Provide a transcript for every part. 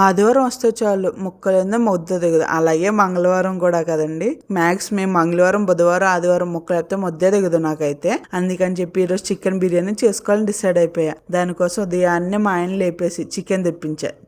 ఆదివారం వస్తే చాలు ముక్కలేందో ముద్ద దిగదు. అలాగే మంగళవారం కూడా కదండి. మ్యాక్స్ మేము మంగళవారం, బుధవారం, ఆదివారం ముక్కలు అయితే ముద్దే దిగదు నాకైతే. అందుకని చెప్పి ఈరోజు చికెన్ బిర్యానీ చేసుకోవాలని డిసైడ్ అయిపోయా. దానికోసం ఉదయాన్నే మా ఆయన లేపేసి చికెన్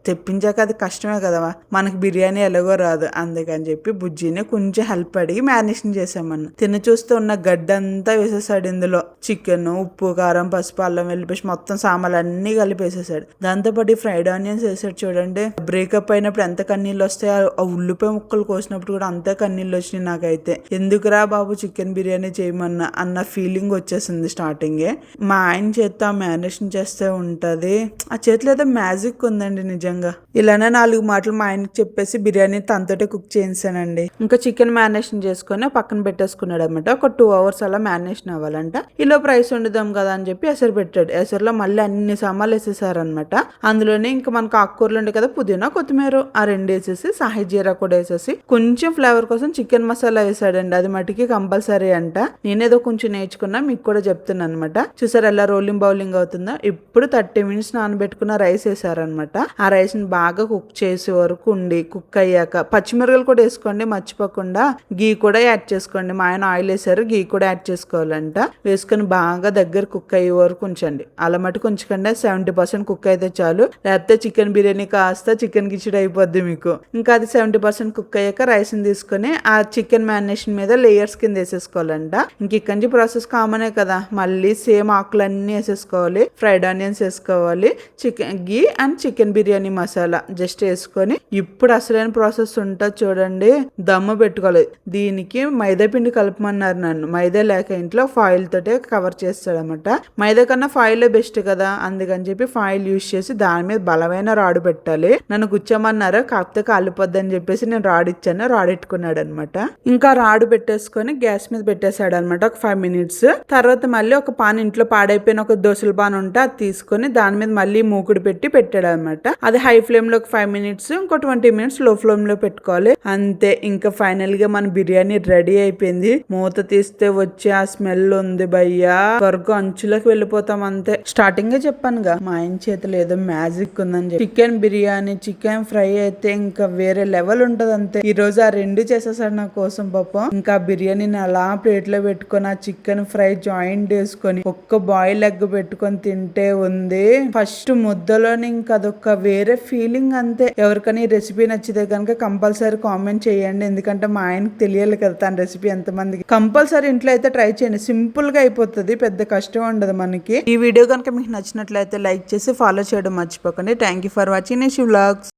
తెప్పించాక అది కష్టమే కదా, మనకి బిర్యానీ ఎలాగో రాదు. అందుకని చెప్పి బుజ్జిని కొంచెం హెల్ప్ అడిగి మ్యారినేషన్ చేసామన్న. తిని చూస్తూ ఉన్న గడ్డంతా వేసేసాడు ఇందులో. చికెన్, ఉప్పు, కారం, పసుపు, అల్లం వెల్లిపేసి మొత్తం సామాన్లు అన్ని కలిపేసేసాడు. దాంతోపాటు ఫ్రైడ్ ఆనియన్స్ వేసాడు. చూడండి, బ్రేకప్ అయినప్పుడు ఎంత కన్నీళ్ళు వస్తాయో ఆ ఉల్లిపాయ ముక్కలు కోసినప్పుడు కూడా అంతే కన్నీళ్ళు వచ్చినాయి నాకైతే. ఎందుకురా బాబు చికెన్ బిర్యానీ చేయమన్నా అన్న ఫీలింగ్ వచ్చేసింది స్టార్టింగే. మా ఆయన చేత్తో మ్యారినేషన్ చేస్తే ఉంటది, ఆ చేతిలో ఏదో మ్యాజిక్ ఉందండి నిజంగా. ఇలానే 4 మాటలు మా ఆయనకి చెప్పేసి బిర్యానీ తనతోటే కుక్ చేయించానండి. ఇంకా చికెన్ మ్యారినేషన్ చేసుకుని పక్కన పెట్టేసుకున్నాడు అనమాట. ఒక 2 hours అలా మ్యారినేషన్ అవ్వాలంట. ఇలా రైస్ వండుదాం కదా అని చెప్పి ఎసరు పెట్టాడు. ఎసరులో మళ్ళీ అన్ని సామాన్లు వేసేసారనమాట. అందులోనే ఇంకా మనకు ఆకుకూరలు ఉండే కదా, పుదీనా, కొత్తిమీర ఆ 2 వేసేసి సాహి జీరా కూడా వేసేసి కొంచెం ఫ్లేవర్ కోసం చికెన్ మసాలా వేసాడండి. అది మటుకి కంపల్సరీ అంట. నేనేదో కొంచెం నేర్చుకున్నా, మీకు కూడా చెప్తున్నాను అనమాట. చూసారు ఎలా రోలింగ్ బౌలింగ్ అవుతుందో. ఇప్పుడు 30 minutes నానబెట్టుకున్న రైస్ వేసారనమాట. ఆ రైస్ ని బాగా కుక్ చేసే వరకు ఉండి కుక్ అయ్యాక పచ్చిమిరపకాయలు కూడా వేసుకోండి మర్చిపోకుండా. గీ కూడా యాడ్ చేసుకోండి. మా ఆయన ఆయిల్ వేసారు, గీ కూడా యాడ్ చేసుకోవాలంట. వేసుకొని బాగా దగ్గర కుక్ అయ్యే వరకు ఉంచండి. అలా మటుకు ఉంచకండి, 70% కుక్ అయితే చాలు. లేకపోతే చికెన్ బిర్యానీ కాస్త చికెన్ కిచిడి అయిపోద్ది మీకు. ఇంకా అది 70% కుక్ అయ్యాక రైస్ ని తీసుకొని ఆ చికెన్ మ్యారినేషన్ మీద లేయర్స్ కింద వేసేసుకోవాలంట. ఇంక ఇక్కడి నుంచి ప్రాసెస్ కామనే కదా. మళ్ళీ సేమ్ ఆకులన్నీ వేసేసుకోవాలి, ఫ్రైడ్ ఆనియన్స్ వేసుకోవాలి, chicken ghee and chicken biryani masala just వేసుకొని ఇప్పుడు అసలైన ప్రాసెస్ ఉంటుంది చూడండి. దమ్ము పెట్టుకోవాలి. దీనికి మైదా పిండి కలపమన్నారు నన్ను. మైదా లేక ఇంట్లో ఫాయిల్ తోటే కవర్ చేస్తాడనమాట. మైదా కన్నా ఫాయిల్ బెస్ట్ కదా, అందుకని చెప్పి ఫాయిల్ యూజ్ చేసి దాని మీద బలమైన రాడు పెట్టాలి. నన్ను కూర్చోమన్నారు, కాకపోతే కాలిపోద్ది అని చెప్పేసి నేను రాడు ఇచ్చాను. రాడు పెట్టుకున్నాడు అనమాట. ఇంకా రాడు పెట్టేసుకొని గ్యాస్ మీద పెట్టేశాడు అనమాట ఒక 5 minutes. తర్వాత మళ్ళీ ఒక పాన్, ఇంట్లో పాడైపోయిన ఒక దోశల పాన్ ఉంటే అది తీసుకొని దాని మీద మళ్ళీ మూకుడు పెట్టి పెట్టాడు అనమాట. అది హై ఫ్లేమ్ లో ఒక 5 minutes, ఇంకో 20 minutes లో ఫ్లేమ్ లో పెట్టుకోవాలి. అంతే, ఇంకా ఫైనల్ గా మన బిర్యానీ రెడీ అయిపోయింది. మూత తీస్తే వచ్చే ఆ స్మెల్ ఉంది భయ్యా, వరకు అంచులోకి వెళ్ళిపోతాం అంతే. స్టార్టింగ్ గా చెప్పానుగా మా ఆయన చేతిలో ఏదో మ్యాజిక్ ఉందని చెప్పి. చికెన్ బిర్యానీ, చికెన్ ఫ్రై అయితే ఇంకా వేరే లెవెల్ ఉంటది అంతే. ఈ రోజు ఆ 2 చేసేసాడు నా కోసం పాపం. ఇంకా బిర్యానీని అలా ప్లేట్ లో పెట్టుకొని ఆ చికెన్ ఫ్రై జాయింట్ వేసుకొని ఒక్క బాయిల్ ఎగ్ పెట్టుకొని తింటే ఉంది ఫస్ట్ ముద్దలోని ఇంకా అదొక వేరే ఫీలింగ్ అంతే. ఎవరికైనా ఈ రెసిపీ నచ్చితే కనుక కంపల్సరీ కామెంట్ చేయండి. ఎందుకంటే మా ఆయనకి తెలియాలి కదా తన రెసిపీ ఎంతమందికి. కంపల్సరీ ఇంట్లో అయితే ట్రై చేయండి, సింపుల్ గా అయిపోతుంది, పెద్ద కష్టం ఉండదు మనకి. ఈ వీడియో కనుక మీకు నచ్చినట్లయితే లైక్ చేసి ఫాలో చేయడం మర్చిపోకండి. Thank you for watching Nishi vlogs.